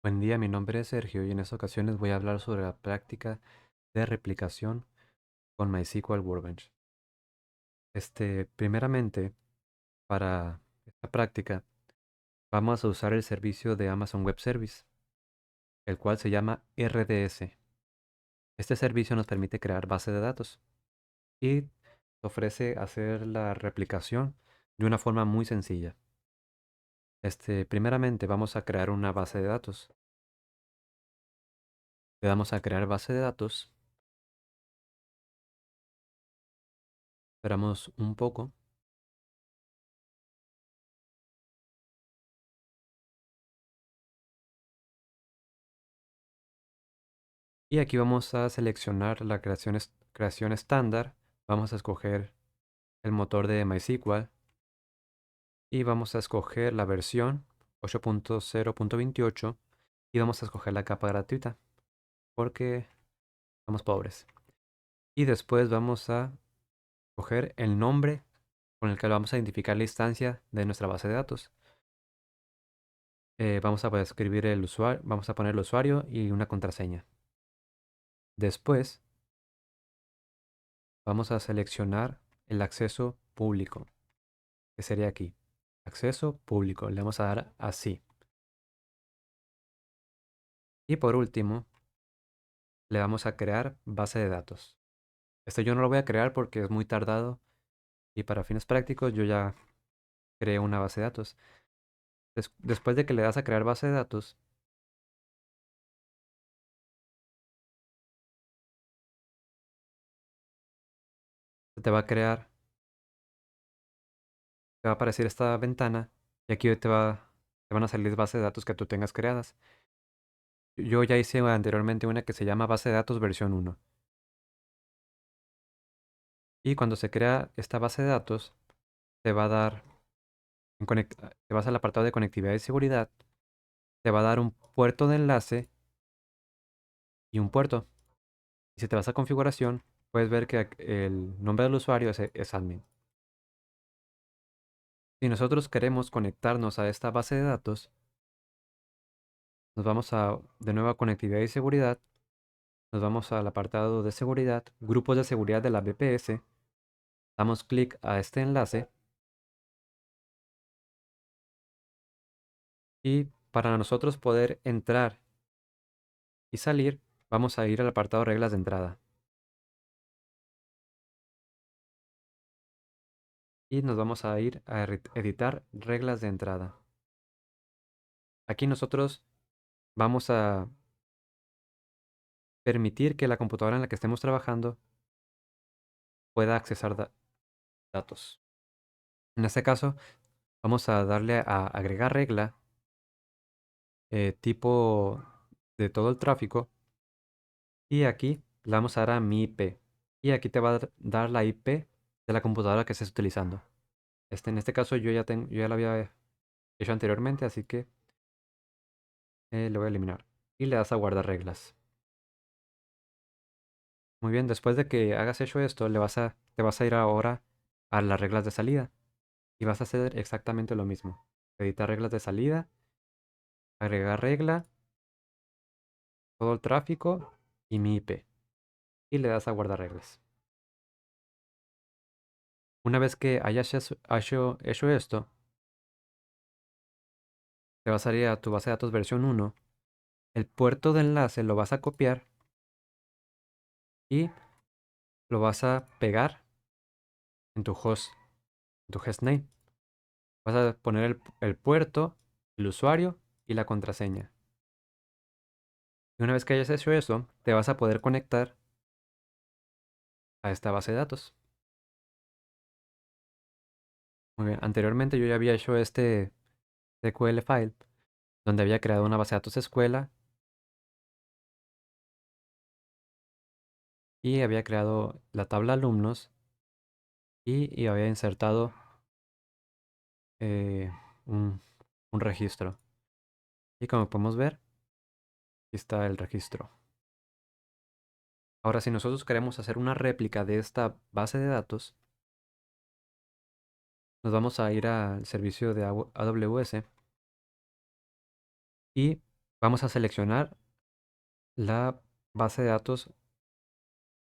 Buen día, mi nombre es Sergio y en esta ocasión les voy a hablar sobre la práctica de replicación con MySQL Workbench. Primeramente, para esta práctica, vamos a usar el servicio de Amazon Web Service, el cual se llama RDS. Este servicio nos permite crear bases de datos y ofrece hacer la replicación de una forma muy sencilla. Primeramente, vamos a crear una base de datos. Le damos a crear base de datos, esperamos un poco. Y aquí vamos a seleccionar la creación estándar. Vamos a escoger el motor de MySQL y vamos a escoger la versión 8.0.28 y vamos a escoger la capa gratuita porque somos pobres. Y después vamos a escoger el nombre con el que vamos a identificar la instancia de nuestra base de datos. Vamos a escribir el usuario, vamos a poner el usuario y una contraseña. Después vamos a seleccionar el acceso público, que sería aquí. Acceso público. Le vamos a dar así. Y por último, le vamos a crear base de datos. Yo no lo voy a crear porque es muy tardado y para fines prácticos yo ya creé una base de datos. Después de que le das a crear base de datos, se te va a crear, te va a aparecer esta ventana y aquí te van a salir bases de datos que tú tengas creadas. Yo ya hice anteriormente una que se llama base de datos versión 1. Y cuando se crea esta base de datos, te va a dar, te vas al apartado de conectividad y seguridad, te va a dar un puerto de enlace y un puerto. Y si te vas a configuración, puedes ver que el nombre del usuario es admin. Si nosotros queremos conectarnos a esta base de datos, nos vamos de nuevo a conectividad y seguridad, nos vamos al apartado de seguridad, grupos de seguridad de la VPS, damos clic a este enlace y para nosotros poder entrar y salir, vamos a ir al apartado reglas de entrada. Y nos vamos a ir a editar reglas de entrada. Aquí nosotros vamos a permitir que la computadora en la que estemos trabajando pueda accesar datos. En este caso, vamos a darle a agregar regla tipo de todo el tráfico y aquí le vamos a dar a mi IP. Y aquí te va a dar la IP de la computadora que estés utilizando. En este caso yo ya lo había hecho anteriormente, así que lo voy a eliminar. Y le das a guardar reglas. Muy bien, después de que hagas hecho esto, te vas a ir ahora a las reglas de salida. Y vas a hacer exactamente lo mismo. Editar reglas de salida, agregar regla, todo el tráfico y mi IP. Y le das a guardar reglas. Una vez que hayas hecho esto, te vas a ir a tu base de datos versión 1. El puerto de enlace lo vas a copiar y lo vas a pegar en tu host name. Vas a poner el puerto, el usuario y la contraseña. Y una vez que hayas hecho eso, te vas a poder conectar a esta base de datos. Muy bien, anteriormente yo ya había hecho este SQL file donde había creado una base de datos escuela y había creado la tabla alumnos y había insertado eh, un, un registro. Y como podemos ver, aquí está el registro. Ahora, si nosotros queremos hacer una réplica de esta base de datos, nos vamos a ir al servicio de AWS y vamos a seleccionar la base de datos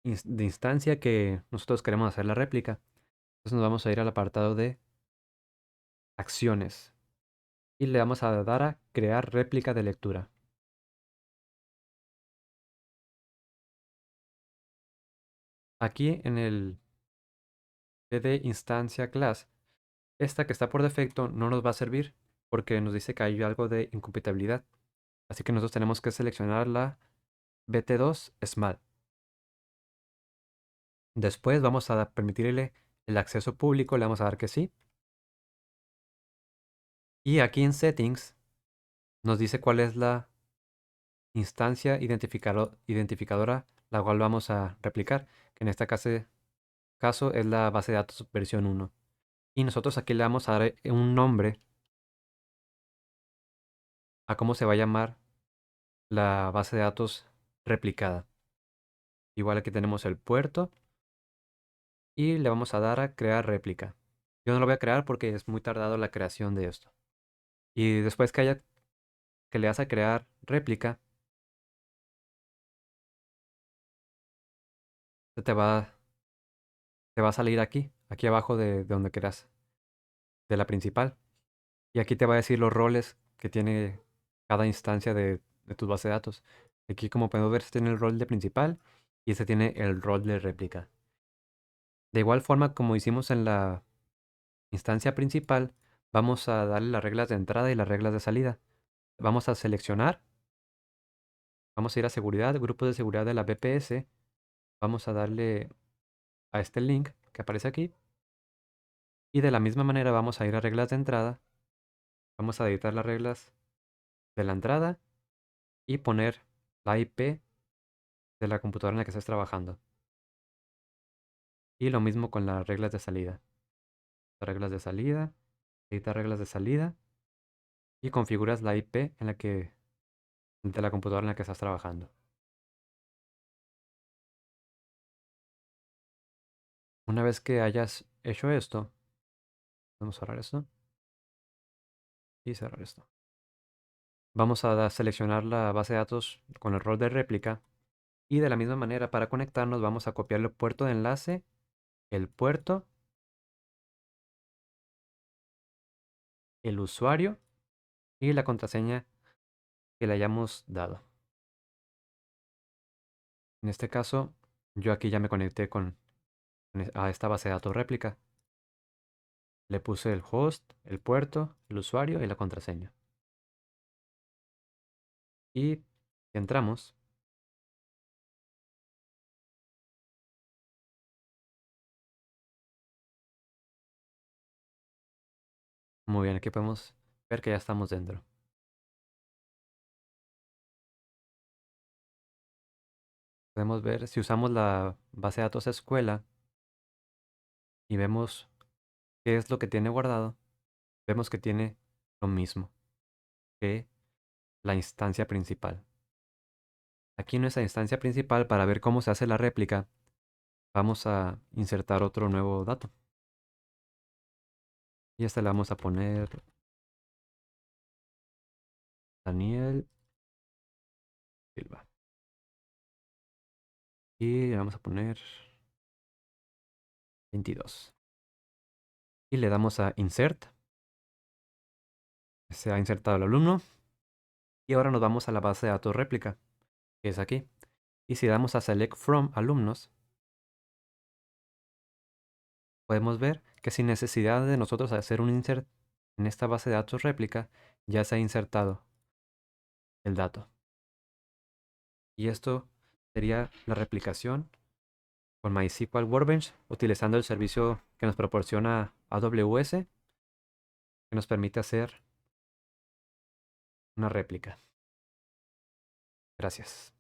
de instancia que nosotros queremos hacer la réplica. Entonces nos vamos a ir al apartado de acciones y le vamos a dar a crear réplica de lectura. Aquí en el de instancia class, esta que está por defecto no nos va a servir porque nos dice que hay algo de incompatibilidad. Así que nosotros tenemos que seleccionar la BT2 Small. Después vamos a permitirle el acceso público, le vamos a dar que sí. Y aquí en Settings nos dice cuál es la instancia identificadora la cual vamos a replicar, que en este caso es la base de datos versión 1. Y nosotros aquí le vamos a dar un nombre a cómo se va a llamar la base de datos replicada. Igual aquí tenemos el puerto y le vamos a dar a crear réplica. Yo no lo voy a crear porque es muy tardado la creación de esto. Y después que le das a crear réplica, se te va a salir aquí abajo de donde quieras, de la principal. Y aquí te va a decir los roles que tiene cada instancia de tu base de datos. Aquí, como podemos ver, este tiene el rol de principal y este tiene el rol de réplica. De igual forma, como hicimos en la instancia principal, vamos a darle las reglas de entrada y las reglas de salida. Vamos a seleccionar, vamos a ir a seguridad, grupos de seguridad de la BPS. Vamos a darle a este link que aparece aquí. Y de la misma manera vamos a ir a reglas de entrada. Vamos a editar las reglas de la entrada y poner la IP de la computadora en la que estés trabajando. Y lo mismo con las reglas de salida. Reglas de salida, edita reglas de salida y configuras la IP de la computadora en la que estás trabajando. Una vez que hayas hecho esto, vamos a cerrar esto y cerrar esto. Vamos a seleccionar la base de datos con el rol de réplica y de la misma manera para conectarnos vamos a copiar el puerto de enlace, el puerto, el usuario y la contraseña que le hayamos dado. En este caso, yo aquí ya me conecté a esta base de datos réplica. Le puse el host, el puerto, el usuario y la contraseña. Y entramos. Muy bien, aquí podemos ver que ya estamos dentro. Podemos ver si usamos la base de datos escuela y vemos qué es lo que tiene guardado. Vemos que tiene lo mismo que la instancia principal. Aquí en nuestra instancia principal, para ver cómo se hace la réplica, vamos a insertar otro nuevo dato. Y este le vamos a poner Daniel Silva. Y le vamos a poner 22. Y le damos a Insert. Se ha insertado el alumno. Y ahora nos vamos a la base de datos réplica, que es aquí. Y si damos a Select From Alumnos, podemos ver que sin necesidad de nosotros hacer un insert en esta base de datos réplica, ya se ha insertado el dato. Y esto sería la replicación con MySQL Workbench utilizando el servicio que nos proporciona AWS, que nos permite hacer una réplica. Gracias.